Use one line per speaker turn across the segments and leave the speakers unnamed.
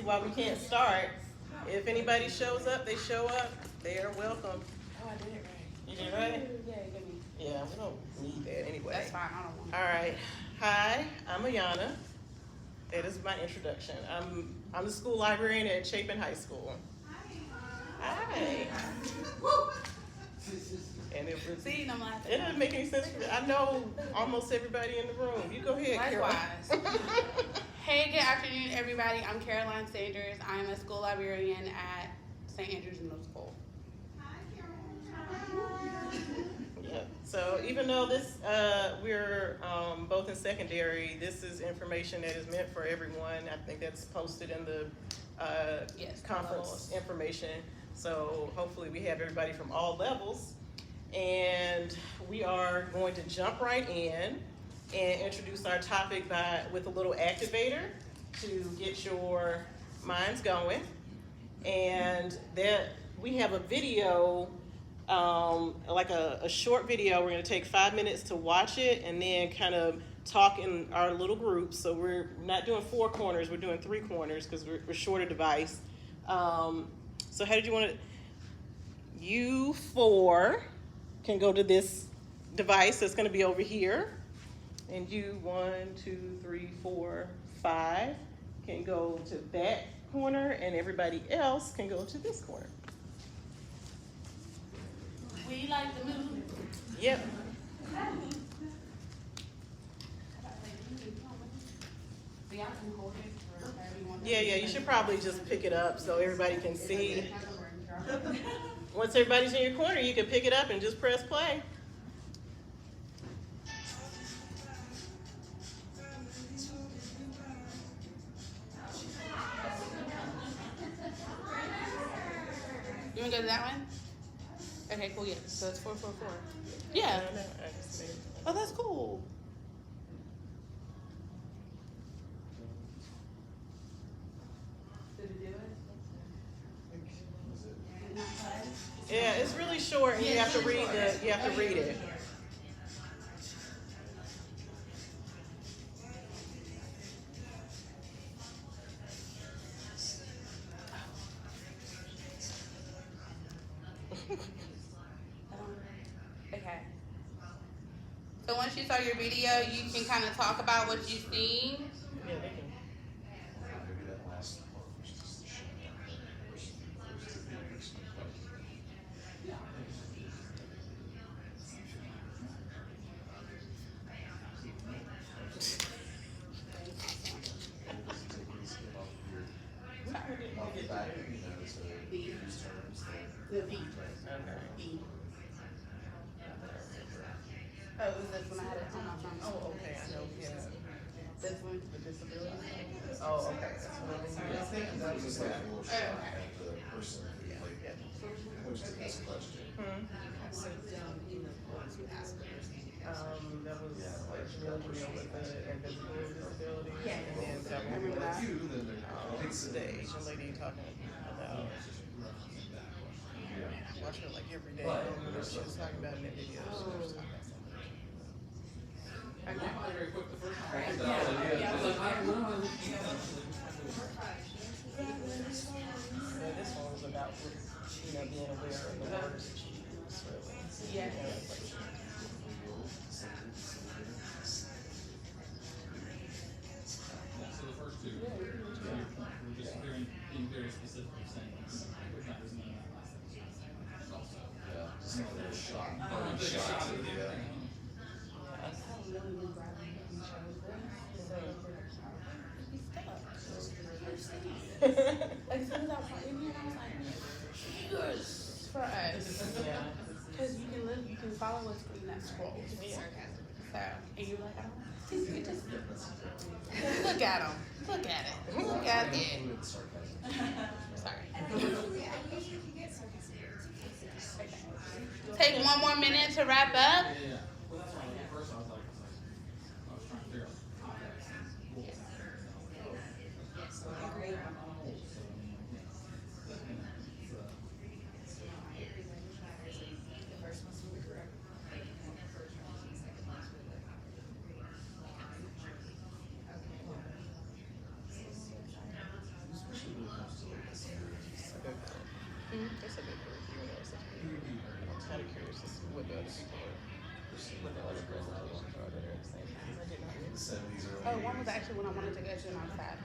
why we can't start. If anybody shows up, they show up. They are welcome.
Oh, I did it right.
You did it right?
Yeah, give me.
Yeah, we don't need that anyway.
That's fine. I don't want.
All right. Hi, I'm Ayana. That is my introduction. I'm the school librarian at Chapin High School. Hi. And
See, I'm laughing.
it doesn't make any sense. I know almost everybody in the room. You go ahead,
Likewise. Hey, good afternoon, everybody. I'm Caroline Sanders. I'm a school librarian at St. Andrews Middle School.
Yeah. So even though this we're both in secondary, this is information that is meant for everyone. I think that's posted in the
Yes,
conference information. So hopefully we have everybody from all levels. And we are going to jump right in and introduce our topic with a little activator to get your minds going. And that we have a video, like a short video. We're going to take 5 minutes to watch it and then kind of talk in our little groups. So we're not doing 4 corners, we're doing 3 corners because we're short a device. So how did you want to? You 4 can go to this device that's going to be over here, and you 1, 2, 3, 4, 5 can go to that corner, and everybody else can go to this corner.
We like to move.
Yep. Yeah, you should probably just pick it up so everybody can see. Once everybody's in your corner, you can pick it up and just press play.
You want to go to that one? Okay, cool. Yeah. So it's 444. Yeah. Oh, that's cool.
Yeah, it's really short, and you have to read it.
Okay. So once you saw your video, you can kind of talk about what you've seen.
Yeah, they can.
The V. Oh, it was this one I had it on my phone.
Oh, okay, I know, yeah.
This one.
The disability? Oh, okay. That's what
Oh, okay.
That was like real with the invisible disability.
Yeah.
And then
I remember that.
The Asian lady talking about. I watch her like every day. I don't remember what she was talking about in that video. She was talking about something. Yeah, this one was about being aware of the words that she used. Really.
Yeah.
So the first 2, we're just being very specific, saying we're not using that last sentence. Also, just a little shot.
As soon as I was in here, I was like, yes, for us.
Yeah.
Because you can follow a screen that scrolls. So, and you're like, I don't know. You just look at them. Look at it. Look at it. Sorry. Take 1 more minute to wrap up.
Yeah. Well, that's why at first I was trying to figure out context and rules.
That's a good group, even though it's such a big group. I'm kind of curious to see what the other people are, what the other presentations are that are the same. I did not read.
Oh, one was actually when I wanted to go to an outside.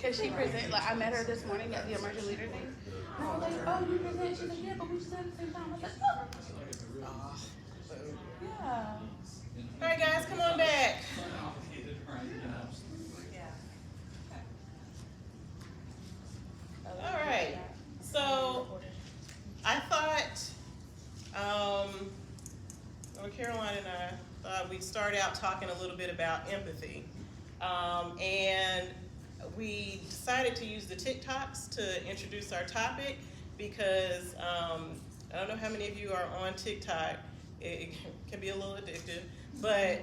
Cause she present, like I met her this morning at the emerging leader thing. And I was like, oh, you present? She's like, yeah, but we just at the same time. I was like, oh. Yeah.
All right, guys, come on back. All right. So I thought, well, Caroline and I thought we'd start out talking a little bit about empathy, and we decided to use the TikToks to introduce our topic because I don't know how many of you are on TikTok. It can be a little addictive, but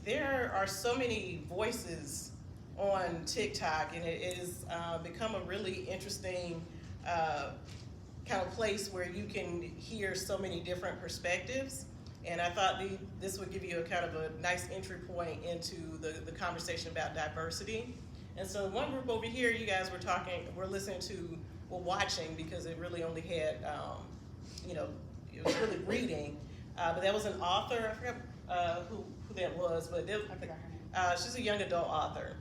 there are so many voices on TikTok, and it has become a really interesting kind of place where you can hear so many different perspectives. And I thought this would give you a kind of a nice entry point into the conversation about diversity. And so one group over here, you guys we're listening to, well, watching, because it really only had, it was really reading. But that was an author, I forgot who that was, but
I forgot her name.
she's a young adult author.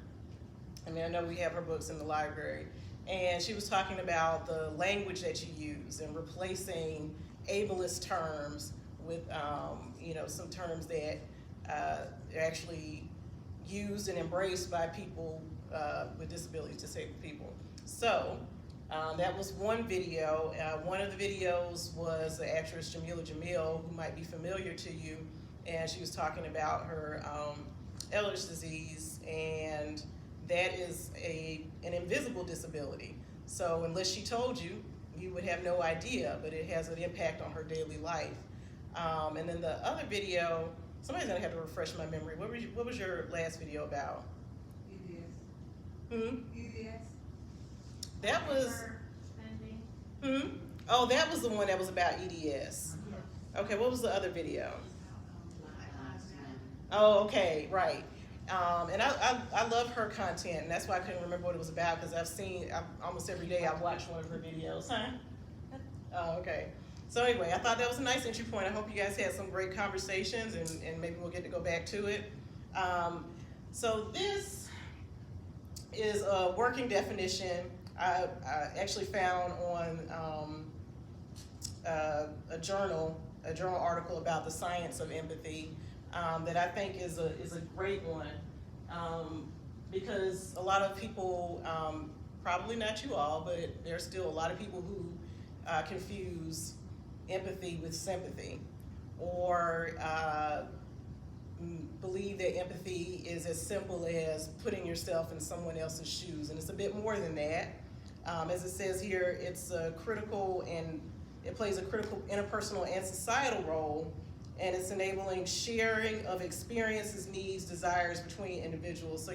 I mean, I know we have her books in the library. And she was talking about the language that you use and replacing ableist terms with, some terms that are actually used and embraced by people with disabilities, disabled people. So that was one video. One of the videos was the actress Jamila Jamil, who might be familiar to you, and she was talking about her Ehlers disease, and that is an invisible disability. So unless she told you, you would have no idea, but it has an impact on her daily life. And then the other video, somebody's gonna have to refresh my memory. What was your last video about? EDS. EDS. That was. Oh, that was the one that was about EDS. Okay, what was the other video? Oh, okay, right. And I love her content, and that's why I couldn't remember what it was about, because almost every day I've watched one of her videos. Huh? Oh, okay. So anyway, I thought that was a nice entry point. I hope you guys had some great conversations, and maybe we'll get to go back to it. So this is a working definition I actually found on a journal article about the science of empathy that I think is a great one, because a lot of people, probably not you all, but there's still a lot of people who confuse empathy with sympathy, or believe that empathy is as simple as putting yourself in someone else's shoes, and it's a bit more than that. As it says here, it's it plays a critical interpersonal and societal role, and it's enabling sharing of experiences, needs, desires between individuals. So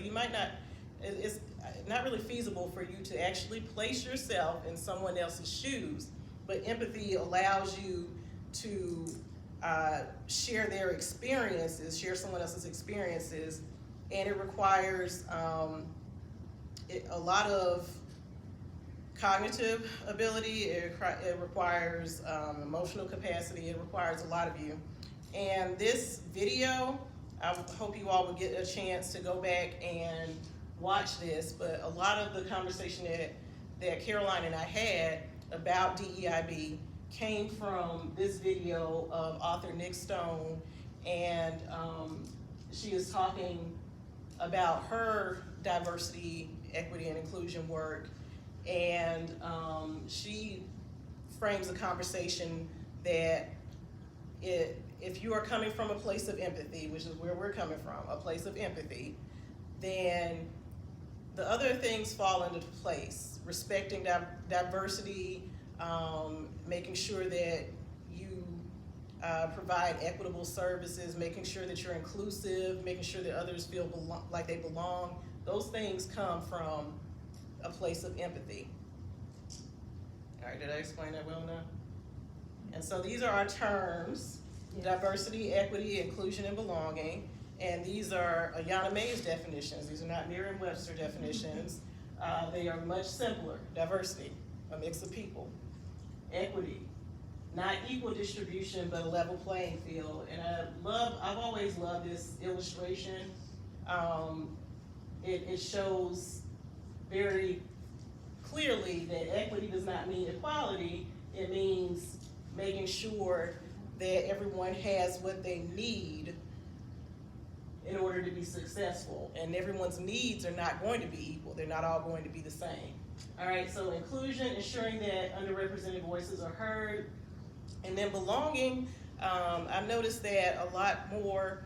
it's not really feasible for you to actually place yourself in someone else's shoes, but empathy allows you to share their experiences, share someone else's experiences, and it requires a lot of cognitive ability, it requires emotional capacity, it requires a lot of you. And this video, I hope you all will get a chance to go back and watch this, but a lot of the conversation that Caroline and I had about DEIB came from this video of author Nick Stone, and she is talking about her diversity, equity, and inclusion work, and she frames a conversation that if you are coming from a place of empathy, which is where we're coming from, a place of empathy, then the other things fall into place. Respecting diversity, making sure that you provide equitable services, making sure that you're inclusive, making sure that others feel like they belong. Those things come from a place of empathy. All right, did I explain that well enough? And so these are our terms: diversity, equity, inclusion, and belonging. And these are Ayanna May's definitions. These are not Merriam-Webster definitions. They are much simpler. Diversity: a mix of people. Equity, not equal distribution, but a level playing field. And I've always loved this illustration. It shows very clearly that equity does not mean equality. It means making sure that everyone has what they need in order to be successful. And everyone's needs are not going to be equal. They're not all going to be the same. All right, so inclusion, ensuring that underrepresented voices are heard. And then belonging, I've noticed that a lot more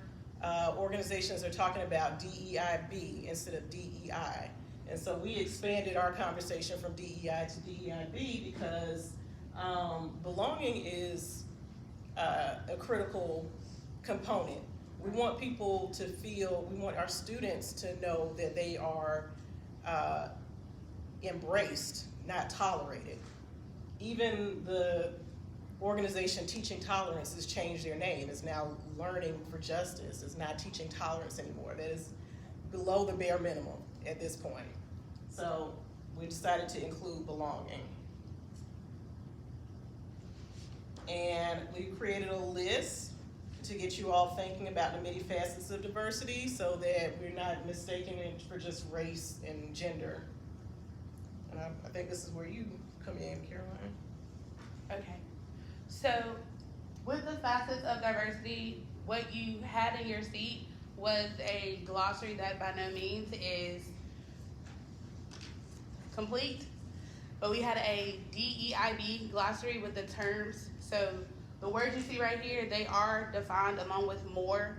organizations are talking about DEIB instead of DEI. And so we expanded our conversation from DEI to DEIB because belonging is a critical component. We want people to feel, we want our students to know that they are embraced, not tolerated. Even the organization Teaching Tolerance has changed their name. It's now Learning for Justice. It's not teaching tolerance anymore. That is below the bare minimum at this point. So we decided to include belonging. And we created a list to get you all thinking about the many facets of diversity so that we're not mistaking it for just race and gender. And I think this is where you come in, Caroline.
Okay. So, with the facets of diversity, what you had in your seat was a glossary that by no means is complete, but we had a DEIB glossary with the terms. So, the words you see right here, they are defined along with more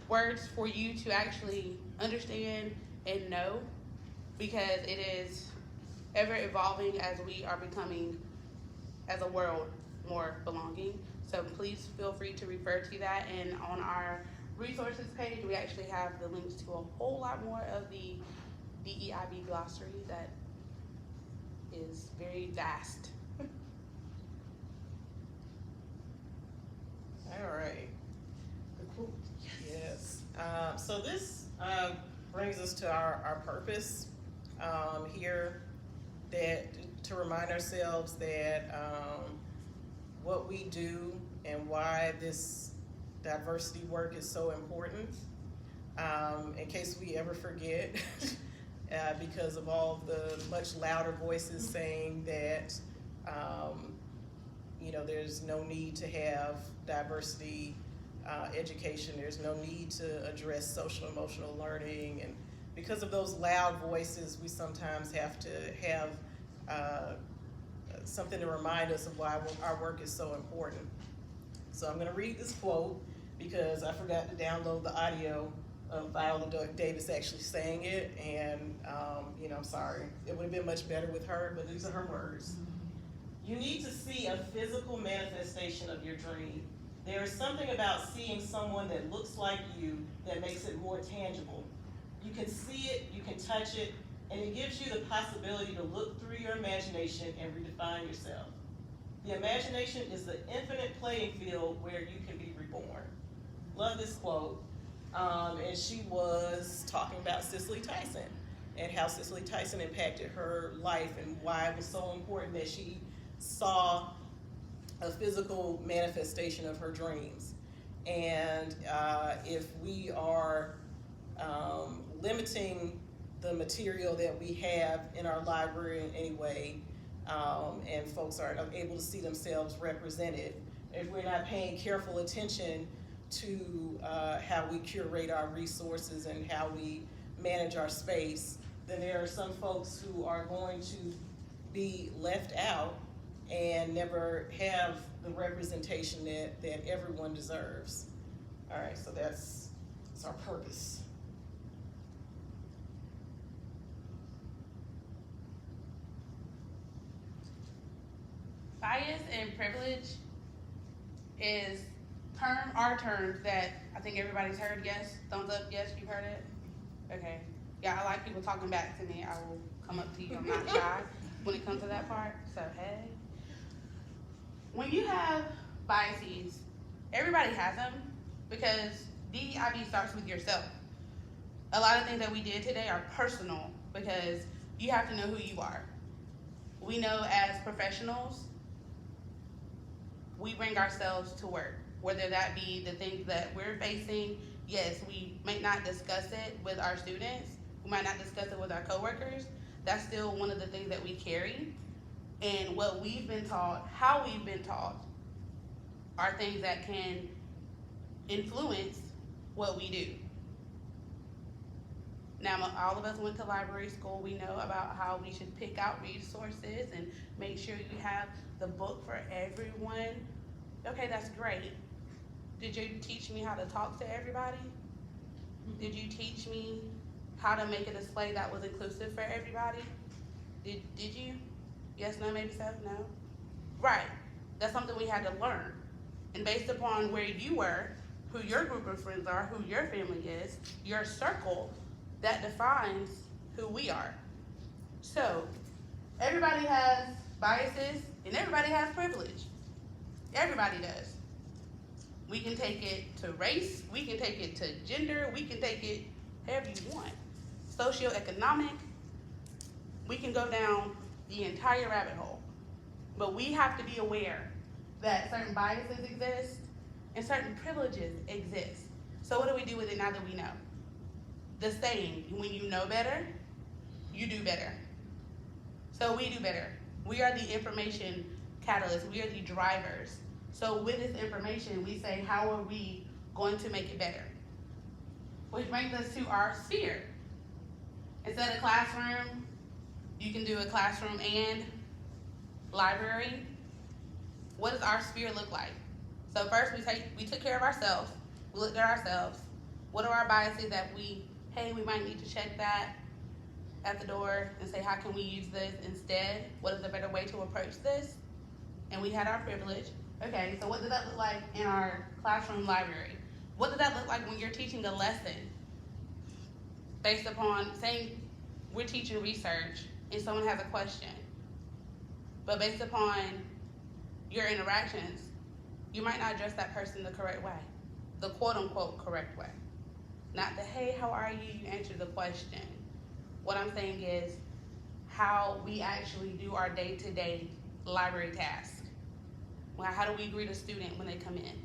words for you to actually understand and know, because it is ever evolving as we are becoming, as a world, more belonging. So please feel free to refer to that. And on our resources page, we actually have the links to a whole lot more of the DEIB glossary that is very vast.
All right. Yes. So this brings us to our purpose here, that to remind ourselves that what we do and why this diversity work is so important, in case we ever forget, because of all the much louder voices saying that there's no need to have diversity education, there's no need to address social emotional learning, and because of those loud voices, we sometimes have to have something to remind us of why our work is so important. So I'm gonna read this quote because I forgot to download the audio of Viola Davis actually saying it, and I'm sorry. It would have been much better with her, but these are her words. You need to see a physical manifestation of your dream. There is something about seeing someone that looks like you that makes it more tangible. You can see it, you can touch it, and it gives you the possibility to look through your imagination and redefine yourself. The imagination is the infinite playing field where you can be reborn. Love this quote. And she was talking about Cicely Tyson and how Cicely Tyson impacted her life and why it was so important that she saw a physical manifestation of her dreams. And if we are limiting the material that we have in our library in any way, and folks aren't able to see themselves represented, if we're not paying careful attention to how we curate our resources and how we manage our space, then there are some folks who are going to be left out and never have the representation that everyone deserves. All right, so that's our purpose.
Bias and privilege are terms that I think everybody's heard. Yes, thumbs up, yes, you've heard it? Okay. Yeah, I like people talking back to me. I will come up to you, I'm not shy when it comes to that part, so hey. When you have biases, everybody has them, because DEIB starts with yourself. A lot of things that we did today are personal because you have to know who you are. we know as professionals, we bring ourselves to work, whether that be the things that we're facing. Yes, we might not discuss it with our students, we might not discuss it with our coworkers. That's still one of the things that we carry. And what we've been taught, how we've been taught, are things that can influence what we do. Now, all of us went to library school. We know about how we should pick out resources and make sure you have the book for everyone. Okay, that's great. Did you teach me how to talk to everybody? Did you teach me how to make a display that was inclusive for everybody? Did you? Yes, no, maybe so, no? Right, that's something we had to learn. And based upon where you were, who your group of friends are, who your family is, your circle, that defines who we are. So, everybody has biases and everybody has privilege. Everybody does. We can take it to race, we can take it to gender, we can take it however you want. Socioeconomic, we can go down the entire rabbit hole. But we have to be aware that certain biases exist and certain privileges exist. So what do we do with it now that we know? The saying, when you know better, you do better. So we do better. We are the information catalysts, we are the drivers. So with this information, we say, how are we going to make it better? Which brings us to our sphere. Instead of classroom, you can do a classroom and library. What does our sphere look like? So first we took care of ourselves. We looked at ourselves. What are our biases that we might need to check that at the door and say, how can we use this instead? What is a better way to approach this? And we had our privilege. Okay, so what does that look like in our classroom library? What does that look like when you're teaching a lesson based upon, saying we're teaching research and someone has a question, but based upon your interactions, you might not address that person the correct way, the quote-unquote correct way. Not the, hey, how are you? You answer the question. What I'm saying is how we actually do our day-to-day library tasks. Well, how do we greet a student when they come in?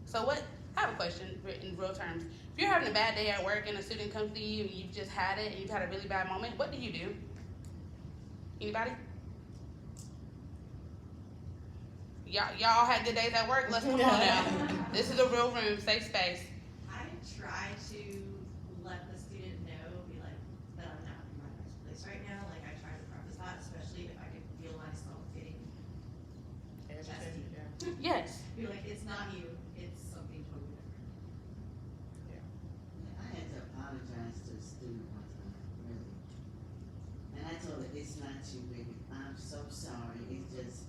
So I have a question in real terms. If you're having a bad day at work and a student comes to you and you've just had it and you've had a really bad moment, what do you do? Anybody? Y'all had good days at work? Let's come on now. This is a real room, safe space.
I try to let the student know, be like, that I'm not in my best place right now. Like, I try to preface that, especially if I can feel myself getting testy.
Yes.
Be like, it's not you, it's something totally different.
I had to apologize to a student one time, really. And I told her, it's not you, baby. I'm so sorry. It's just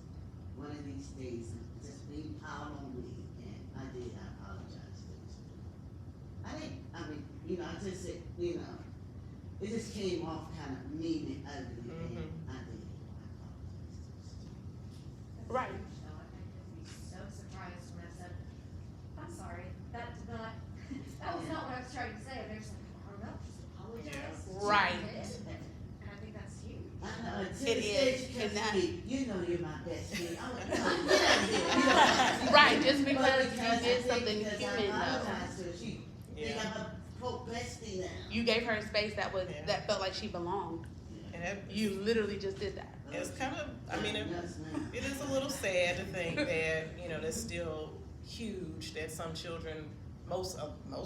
one of these days, I'm just being piled on me. And I apologize to the student. I just said, it just came off kind of mean and ugly. And I did. I apologize to the student.
Right.
So I think I'd be so surprised when I said, I'm sorry, that was not what I was trying to say. And they're just like, I don't know, just apologize.
Right.
And I think that's huge.
I know,
It is. And that-
you know you're my best friend. I'm like, get out of here.
Right, just because
But
you did something
because I
human, though.
apologized to her. She think I'm a quote bestie now.
You gave her a space that
Yeah.
that felt like she belonged.
And that,
You literally just did that.
it's kind of,
Yes, ma'am.
it is a little sad to think that, that's still huge, that some children, most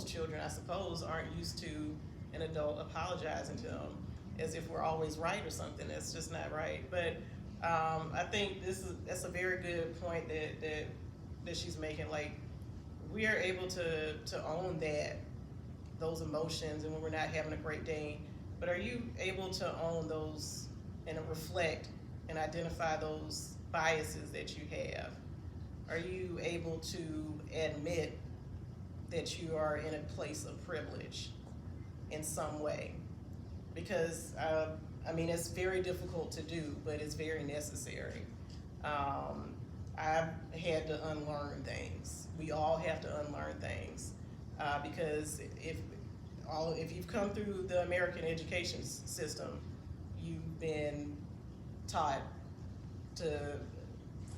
children, I suppose, aren't used to an adult apologizing to them as if we're always right or something. That's just not right. But I think that's a very good point that she's making. Like, we are able to own those emotions, and when we're not having a great day. But are you able to own those and reflect and identify those biases that you have? Are you able to admit that you are in a place of privilege in some way? Because, it's very difficult to do, but it's very necessary. I've had to unlearn things. We all have to unlearn things, because if you've come through the American education system, you've been taught to,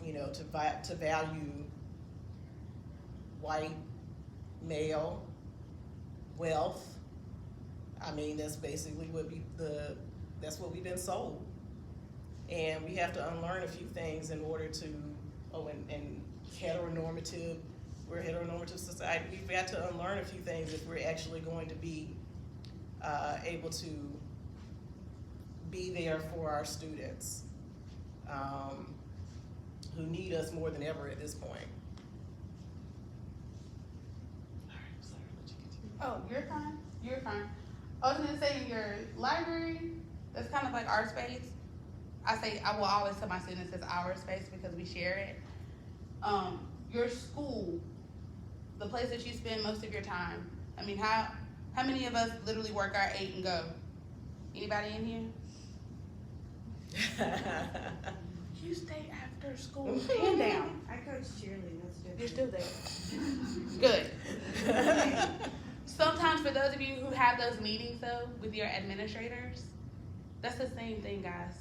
to value white, male, wealth. I mean, that's basically that's what we've been sold. And we have to unlearn a few things in order to, and heteronormative, we're a heteronormative society. We've got to unlearn a few things if we're actually going to be able to be there for our students who need us more than ever at this point.
Oh, you're fine. You're fine. I was gonna say in your library, that's kind of like our space. I will always tell my students it's our space because we share it. Your school, the place that you spend most of your time. I mean, how many of us literally work our 8 and go? Anybody in here? You stay after school. Hand down.
I coach cheerleading, that's good.
You're still there. Good. Sometimes for those of you who have those meetings though with your administrators, that's the same thing, guys.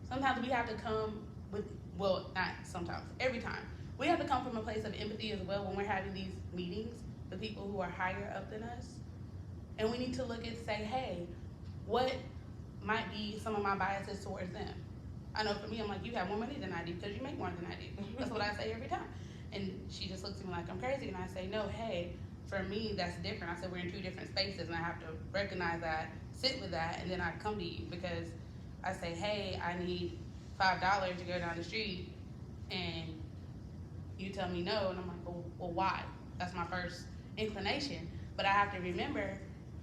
Sometimes we have to come with, well, not sometimes, every time. We have to come from a place of empathy as well when we're having these meetings with people who are higher up than us. And we need to look and say, hey, what might be some of my biases towards them? I know for me, I'm like, you have more money than I do because you make more than I do. That's what I say every time. And she just looks at me like I'm crazy, and I say, no, hey, for me, that's different. I said, we're in 2 different spaces, and I have to recognize that, sit with that, and then I come to you because I say, hey, I need $5 to go down the street, and you tell me no, and I'm like, well, why? That's my first inclination. But I have to remember,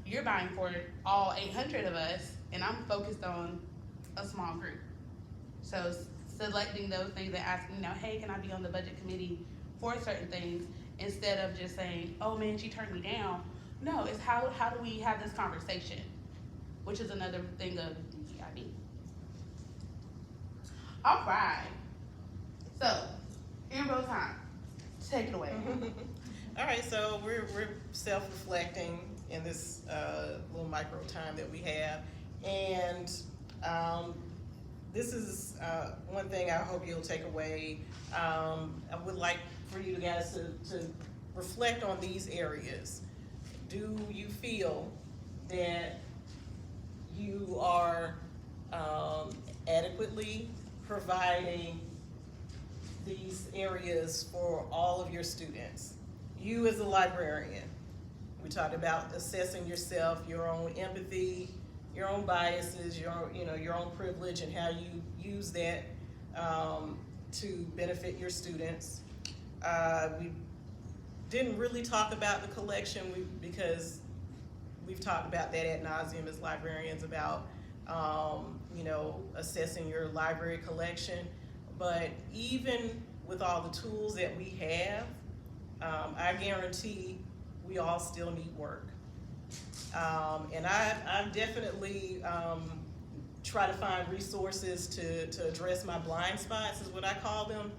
you're buying for all 800 of us, and I'm focused on a small group. So selecting those things and asking, hey, can I be on the budget committee for certain things, instead of just saying, oh man, she turned me down. No, it's how do we have this conversation, which is another thing of DEIB. All right. So, info time. Take it away.
All right, so we're self-reflecting in this little micro time that we have, and this is one thing I hope you'll take away. I would like for you guys to reflect on these areas. Do you feel that you are adequately providing these areas for all of your students? You as a librarian, we talked about assessing yourself, your own empathy, your own biases, your own privilege, and how you use that to benefit your students. We didn't really talk about the collection because we've talked about that ad nauseum as librarians about assessing your library collection. But even with all the tools that we have, I guarantee we all still need work. And I definitely try to find resources to address my blind spots, is what I call them.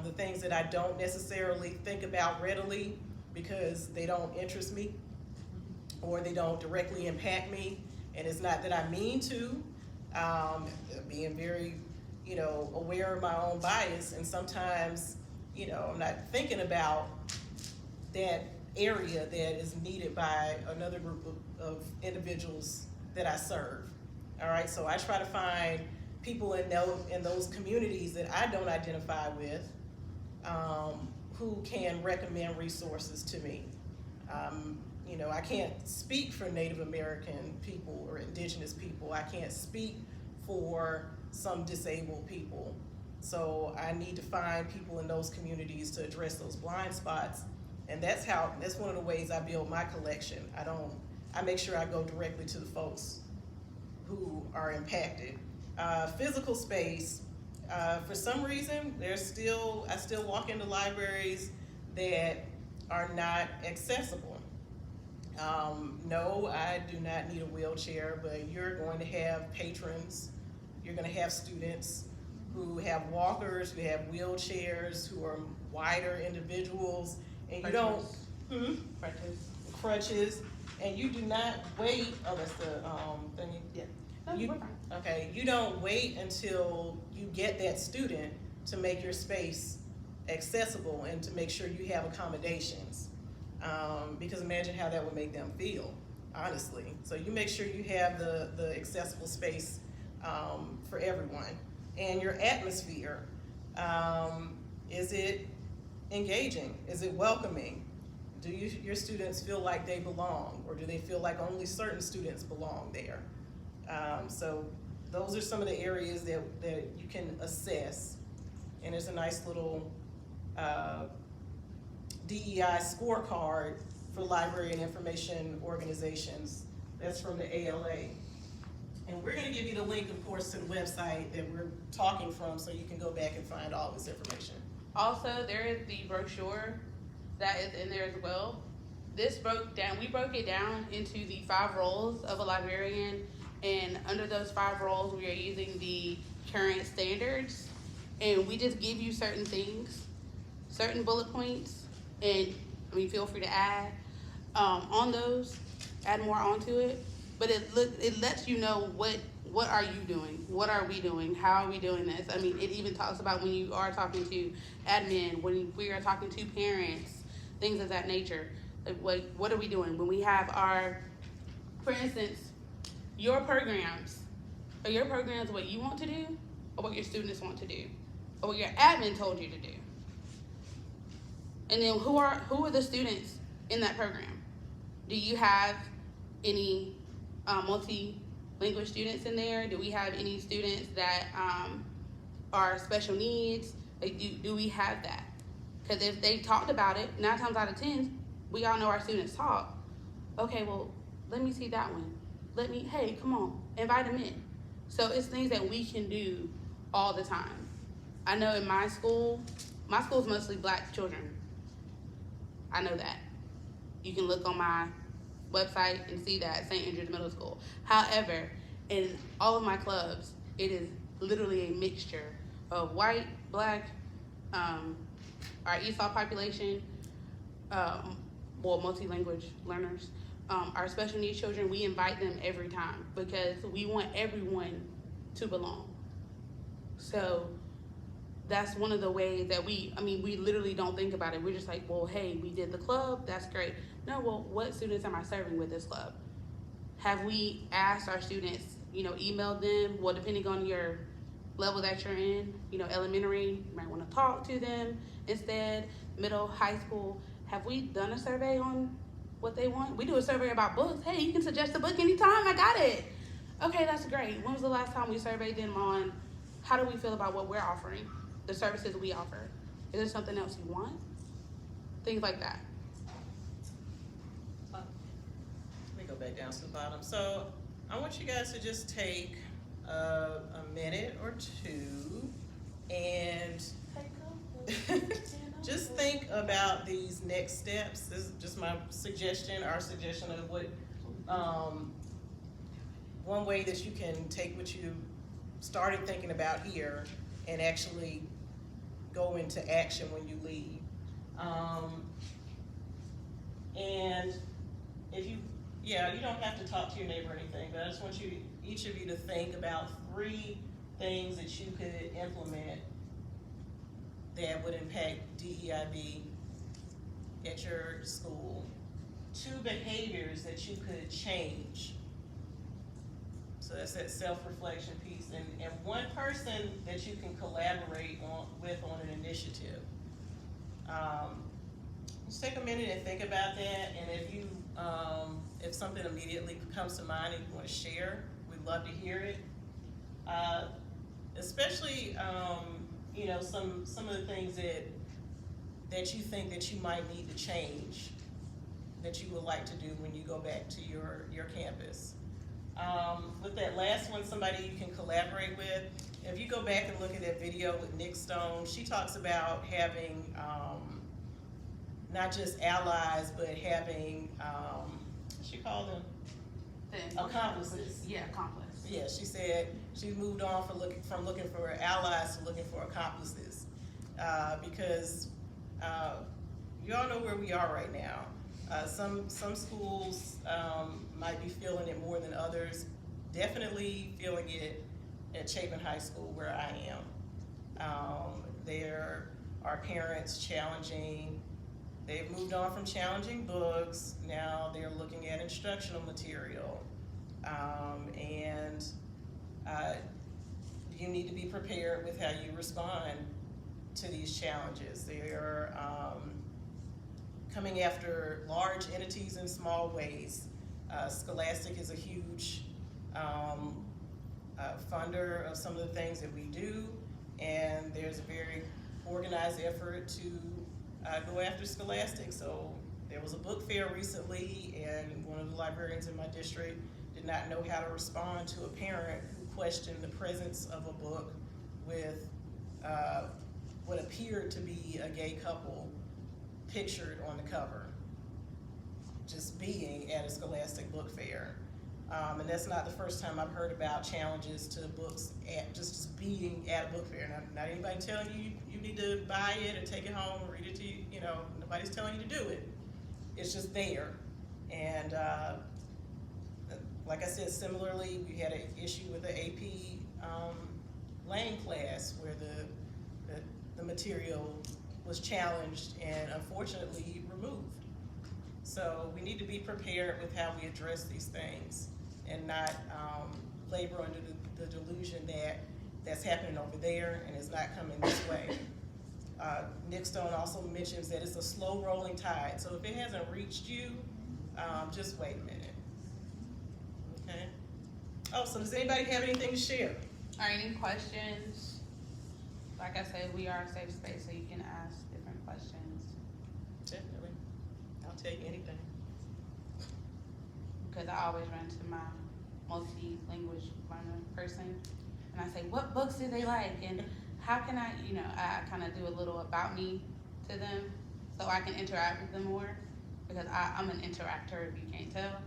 The things that I don't necessarily think about readily because they don't interest me or they don't directly impact me. And it's not that I mean to, being very, aware of my own bias, and sometimes, I'm not thinking about that area that is needed by another group of individuals that I serve. All right, so I try to find people in those communities that I don't identify with who can recommend resources to me. I can't speak for Native American people or indigenous people. I can't speak for some disabled people. So I need to find people in those communities to address those blind spots. And that's one of the ways I build my collection. I make sure I go directly to the folks who are impacted. Physical space, for some reason, I still walk into libraries that are not accessible. No, I do not need a wheelchair, but you're going to have patrons, you're going to have students who have walkers, who have wheelchairs, who are wider individuals, and you don't, crutches, and you do not wait, oh, that's the thing, yeah.
No,
You-
we're fine.
Okay, you don't wait until you get that student to make your space accessible and to make sure you have accommodations. Because imagine how that would make them feel, honestly. So you make sure you have the accessible space for everyone. And your atmosphere, is it engaging? Is it welcoming? Do your students feel like they belong, or do they feel like only certain students belong there? So those are some of the areas that you can assess. And there's a nice little DEI scorecard for library and information organizations. That's from the ALA. And we're gonna give you the link, of course, to the website that we're talking from, so you can go back and find all this information.
Also, there is the brochure that is in there as well. We broke it down into the 5 roles of a librarian, and under those 5 roles, we are using the current standards, and we just give you certain things, certain bullet points, and feel free to add on those, add more onto it. But it lets you know what are you doing, what are we doing, how are we doing this. It even talks about when you are talking to admin, when we are talking to parents, things of that nature. Like, what are we doing when we have for instance, your programs. Are your programs what you want to do, or what your students want to do, or what your admin told you to do? And then who are the students in that program? Do you have any multi-language students in there? Do we have any students that are special needs? Like, do we have that? Because if they talked about it, 9 times out of 10, we all know our students talk. Okay, well, let me see that one. Hey, come on, invite them in. So it's things that we can do all the time. I know in my school's mostly Black children. I know that. You can look on my website and see that, St. Andrews Middle School. However, in all of my clubs, it is literally a mixture of white, Black, our ESOL population, multi-language learners. Our special needs children, we invite them every time because we want everyone to belong. So that's one of the ways that we literally don't think about it. We're just like, well, hey, we did the club, that's great. No, well, what students am I serving with this club? Have we asked our students, emailed them? Well, depending on your level that you're in, elementary, you might want to talk to them instead. Middle, high school, have we done a survey on what they want? We do a survey about books. Hey, you can suggest a book anytime, I got it. Okay, that's great. When was the last time we surveyed them on how do we feel about what we're offering, the services we offer? Is there something else you want? Things like that.
Let me go back down to the bottom. So I want you guys to just take a minute or two and just think about these next steps. This is just my suggestion, our suggestion of what, one way that you can take what you started thinking about here and actually go into action when you leave. And if you don't have to talk to your neighbor or anything, but I just want each of you to think about 3 things that you could implement that would impact DEIB at your school. 2 behaviors that you could change. So that's that self-reflection piece. And 1 person that you can collaborate with on an initiative. Just take a minute and think about that. And if something immediately comes to mind and you want to share, we'd love to hear it. Especially, some of the things that you think that you might need to change, that you would like to do when you go back to your campus. With that last one, somebody you can collaborate with. If you go back and look at that video with Nick Stone, she talks about having not just allies, but having, what she called them? Accomplices.
Yeah, accomplice.
Yeah, she said she moved on from looking for allies to looking for accomplices, because you all know where we are right now. Some schools might be feeling it more than others. definitely feeling it at Chapin High School where I am. There are parents challenging, they've moved on from challenging books, now they're looking at instructional material. And you need to be prepared with how you respond to these challenges. They're coming after large entities in small ways. Scholastic is a huge funder of some of the things that we do, and there's a very organized effort to go after Scholastic. So there was a book fair recently, and one of the librarians in my district did not know how to respond to a parent who questioned the presence of a book with what appeared to be a gay couple pictured on the cover, just being at a Scholastic book fair. And that's not the first time I've heard about challenges to books at just being at a book fair. Not anybody telling you you need to buy it or take it home or read it to you, nobody's telling you to do it. It's just there. And like I said, similarly, we had an issue with the AP Lang class where the material was challenged and unfortunately removed. So we need to be prepared with how we address these things and not labor under the delusion that that's happening over there and it's not coming this way. Nick Stone also mentions that it's a slow rolling tide. So if it hasn't reached you, just wait a minute. Okay. Oh, so does anybody have anything to share?
Are any questions? Like I said, we are a safe space, so you can ask different questions.
Definitely. I'll take anything.
Because I always run to my multi-language learner person, and I say, what books do they like? And how can I kind of do a little about me to them so I can interact with them more, because I'm an interactor, if you can't tell.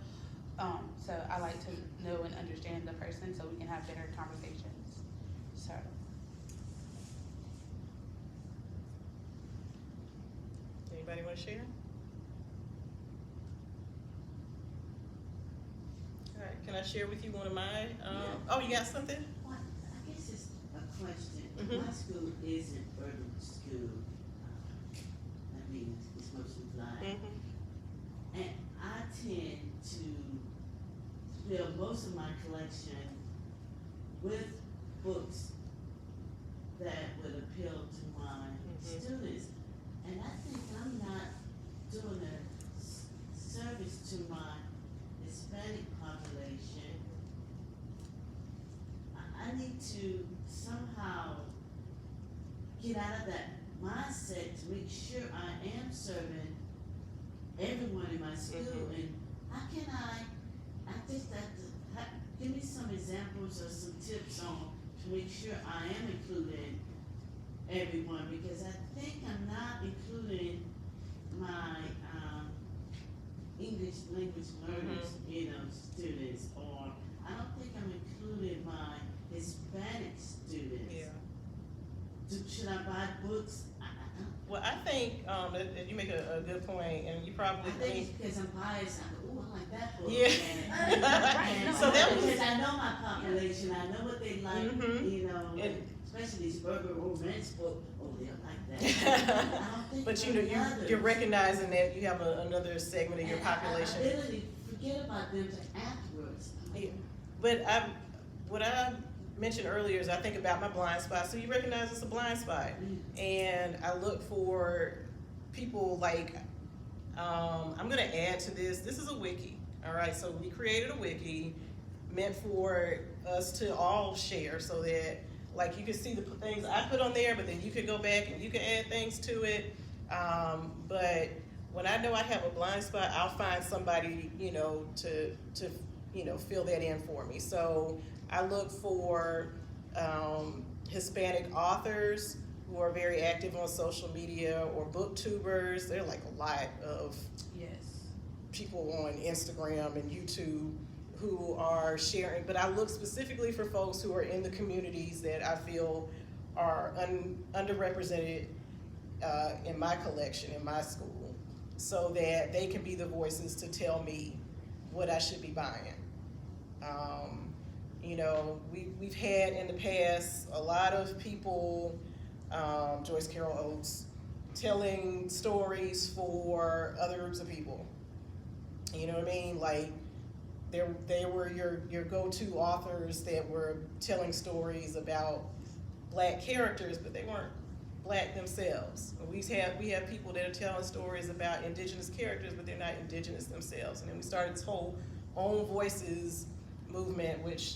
So I like to know and understand the person so we can have better conversations. So.
Anybody want to share? All right, can I share with you one of my, oh, you got something?
Well, I guess it's a question.
Mhm.
My school is an urban school. I mean, it's mostly blind.
Mm-hmm.
And I tend to fill most of my collection with books that would appeal to my students. And I think I'm not doing a service to my Hispanic population. I need to somehow get out of that mindset to make sure I am serving everyone in my school. And how can I think that, give me some examples or some tips on to make sure I am including everyone, because I think I'm not including my English language learners, students, or I don't think I'm including my Hispanic students.
Yeah.
Should I buy books?
Well, I think that you make a good point, and you probably
I think it's because I'm biased. I go, ooh, I like that book.
Yeah.
And
So that was-
because I know my population, I know what they like,
And-
especially these burger romance books. Oh, they'll like that. I don't think
But
about others.
you're recognizing that you have another segment of your population.
I literally forget about them to afterwards.
Yeah. But what I mentioned earlier is I think about my blind spot. So you recognize it's a blind spot, and I look for people like I'm gonna add to this. This is a wiki, all right. So we created a wiki meant for us to all share, so that like you can see the things I put on there, but then you could go back and you can add things to it. But when I know I have a blind spot, I'll find somebody to fill that in for me. So I look for Hispanic authors who are very active on social media, or booktubers. There are like a lot of people on Instagram and YouTube who are sharing, but I look specifically for folks who are in the communities that I feel are underrepresented in my collection, in my school, so that they can be the voices to tell me what I should be buying. You know, we've had in the past a lot of people, Joyce Carol Oates, telling stories for other groups of people. You know what I mean? Like, they were your go-to authors that were telling stories about Black characters, but they weren't Black themselves. We have people that are telling stories about indigenous characters, but they're not indigenous themselves. And then we started this whole Own Voices movement, which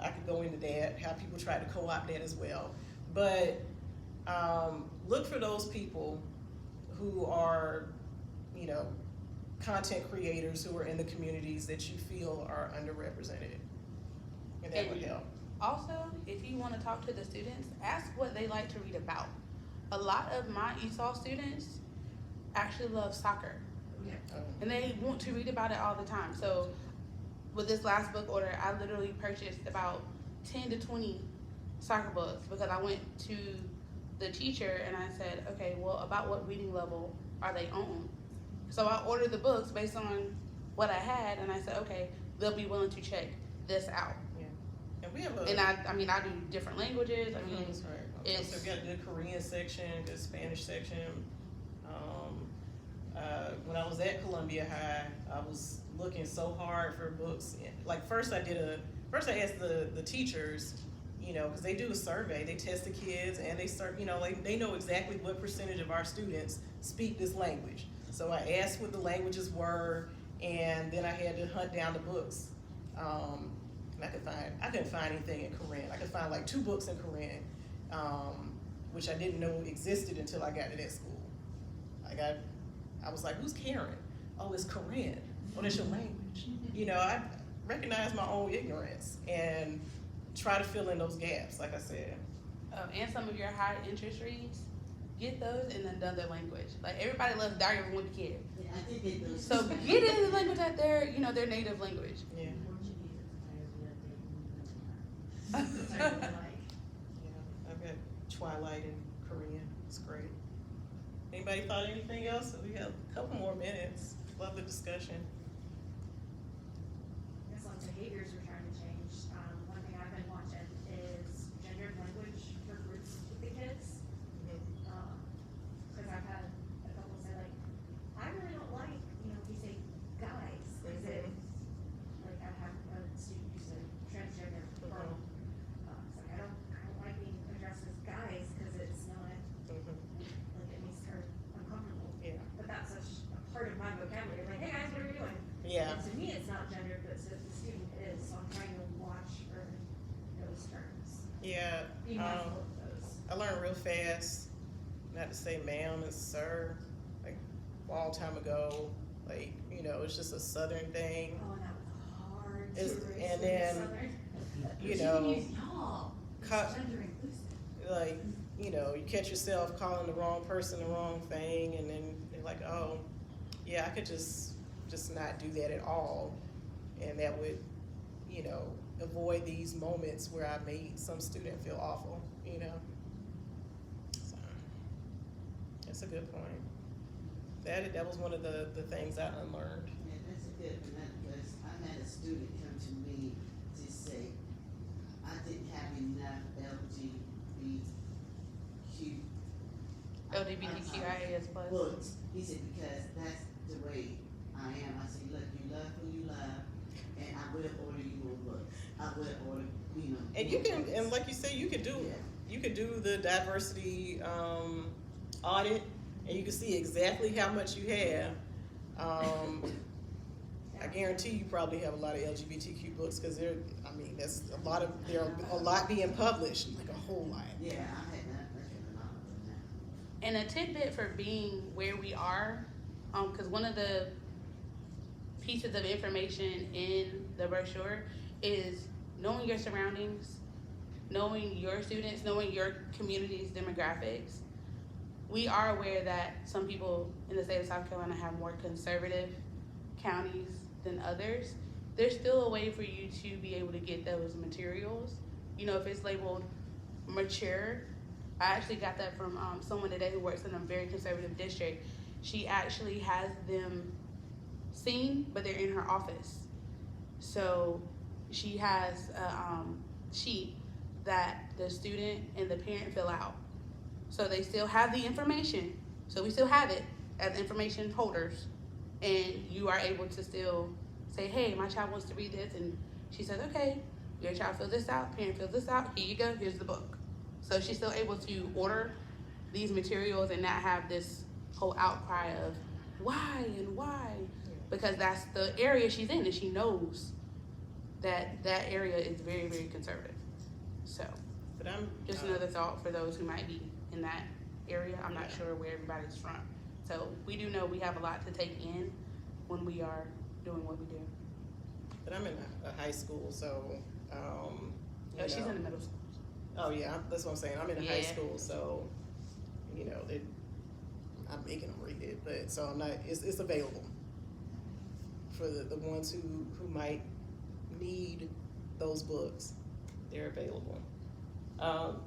I could go into that, how people try to co-opt that as well. But look for those people who are, you know, content creators who are in the communities that you feel are underrepresented, and that would help.
Also, if you want to talk to the students, ask what they like to read about. A lot of my ESOL students actually love soccer, and they want to read about it all the time. So with this last book order, I literally purchased about 10 to 20 soccer books because I went to the teacher and I said, okay, well, about what reading level are they on? So I ordered the books based on what I had, and I said, okay, they'll be willing to check this out.
Yeah, and we have a.
And I mean, I do different languages. I mean,
that's right.
it's.
So we got a good Korean section, good Spanish section. When I was at Columbia High, I was looking so hard for books. Like first I asked the teachers, you know, because they do a survey, they test the kids, and they start, you know, like they know exactly what percentage of our students speak this language. So I asked what the languages were, and then I had to hunt down the books. And I couldn't find anything in Korean. I could find like 2 books in Korean, which I didn't know existed until I got to that school. I was like, who's Karen? Oh, it's Korean. Oh, that's your language. You know, I recognize my own ignorance and try to fill in those gaps, like I said.
And some of your high interest reads, get those and then another language. Like everybody loves Diary of a Wimpy Kid.
Yeah, I think they do.
So get in the language that their native language.
Yeah.
Like,
Yeah, I've got Twilight in Korean. It's great. Anybody thought of anything else? We have a couple more minutes. Love the discussion.
I guess like behaviors we're trying to change. One thing I've been watching is gendered language for groups with the kids. Cause I've had a couple say like, I really don't like, you know, if you say guys, is it, like I have a student who's a transgender girl. It's like, I don't like being addressed as guys, cause it's not, like it makes her uncomfortable.
Yeah.
But that's such a part of my vocabulary, like, hey guys, what are you doing?
Yeah.
And to me, it's not gendered, but to the student it is, so I'm trying to watch for those terms.
Yeah.
Be mindful of those.
I learned real fast not to say ma'am and sir, like a long time ago. Like, you know, it's just a Southern thing.
Oh, and that was hard to
It's-
erase
and
with
then,
Southern.
you
You
know,
can use y'all. It's
co-
gender inclusive.
like, you know, you catch yourself calling the wrong person the wrong thing, and then you're like, oh, yeah, I could just not do that at all, and that would, you know, avoid these moments where I made some student feel awful, you know. So that's a good point. That was one of the things I unlearned.
Yeah, that's a good one, because I had a student come to me to say, I didn't have enough
LGBTQIA plus.
books. He said, because that's the way I am. I said, look, you love who you love, and I will order you a book. I will order, you know.
And you can, and like you say, you could do
Yeah.
you could do the diversity audit, and you can see exactly how much you have. I guarantee you probably have a lot of LGBTQ books, because there are a lot being published, like a whole lot.
Yeah, I had that. I had a lot of them now.
And a tidbit for being where we are, because one of the pieces of information in the brochure is knowing your surroundings, knowing your students, knowing your community's demographics. We are aware that some people in the state of South Carolina have more conservative counties than others. There's still a way for you to be able to get those materials. You know, if it's labeled mature, I actually got that from someone today who works in a very conservative district. She actually has them seen, but they're in her office. So she has a sheet that the student and the parent fill out. So they still have the information. So we still have it as information holders. And you are able to still say, hey, my child wants to read this. And she says, okay, your child fill this out, parent fill this out, here you go, here's the book. So she's still able to order these materials and not have this whole outcry of why and why, because that's the area she's in and she knows that that area is very, very conservative. So
But I'm
just another thought for those who might be in that area. I'm not sure where everybody's from. So we do know we have a lot to take in when we are doing what we do.
But I'm in a high school, so you
She's
know.
in the middle school.
Oh yeah, that's what I'm saying. I'm in a high
Yeah.
school, so you know I'm making them read it, but so I'm not. It's available for the ones who might need those books. They're available.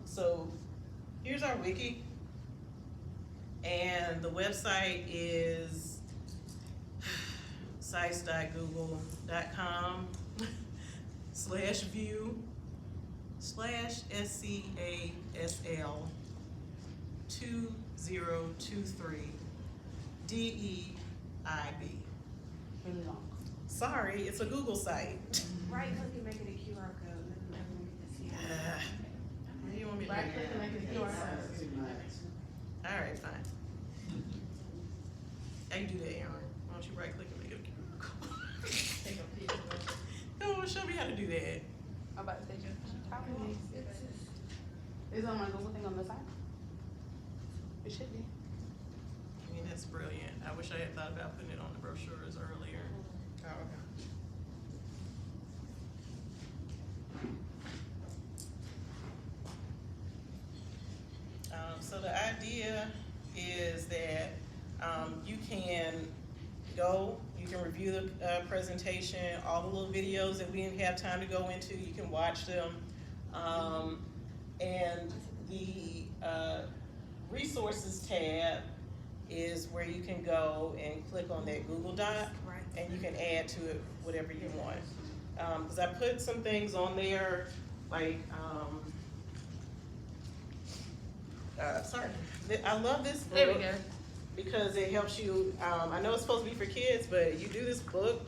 So here's our wiki, and the website is sites.google.com/view/SCASL 2023 DEIB.
Really long.
Sorry, it's a Google site.
Right click and make it a QR code, and then we can see it.
What do you want me to
Right
do?
click and make it a QR code.
That's too much.
All right, fine. How you do that, Aaron? Why don't you right click and make it a QR code? No, show me how to do that.
I'm about to say just copy me. Is it on my Google thing on the side? It should be.
I mean, that's brilliant. I wish I had thought about putting it on the brochures earlier. Oh, okay. So the idea is that you can go, you can review the presentation, all the little videos that we didn't have time to go into, you can watch them. And the resources tab is where you can go and click on that Google Doc, and you can add to it whatever you want. Because I put some things on there, like, sorry, I love this book.
There we go.
Because it helps you, I know it's supposed to be for kids, but you do this book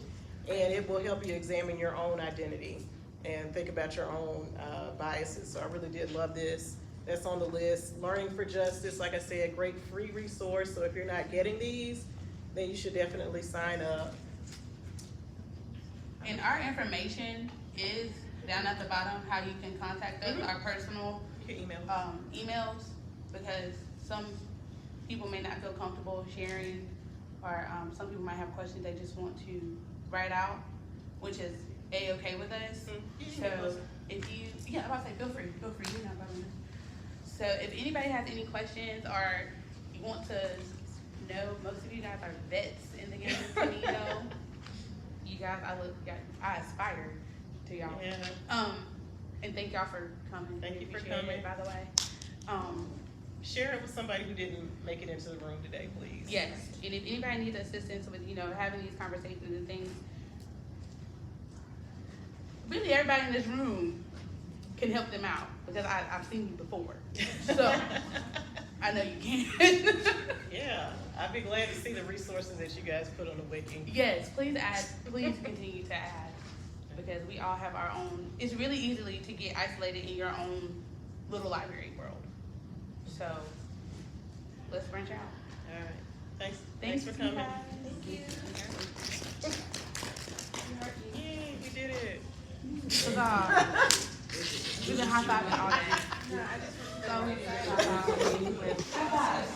and it will help you examine your own identity and think about your own biases. So I really did love this. That's on the list. Learning for Justice, like I said, great free resource. So if you're not getting these, then you should definitely sign up.
And our information is down at the bottom, how you can contact us, our personal
You can email.
emails, because some people may not feel comfortable sharing, or some people might have questions they just want to write out, which is A-okay with us. So if you, I'm about to say feel free, you're not bothering us. So if anybody has any questions or you want to know, most of you guys are vets in the game, so you know, you guys, I aspire to y'all.
Yeah.
And thank y'all for coming.
Thank you for
Appreciate
coming.
it, by the way.
Share it with somebody who didn't make it into the room today, please.
Yes, and if anybody needs assistance with, having these conversations and things, really everybody in this room can help them out, because I've seen you before. So, I know you can.
Yeah, I'd be glad to see the resources that you guys put on the wiki.
Yes, please continue to add, because we all have our own, it's really easily to get isolated in your own little library world. So, let's branch out.
All right, thanks
Thanks
for coming.
guys.
Thank you.
Yay, we did it.
Huzzah. We've been high-fiving all day.
No, I just.
So, high-five.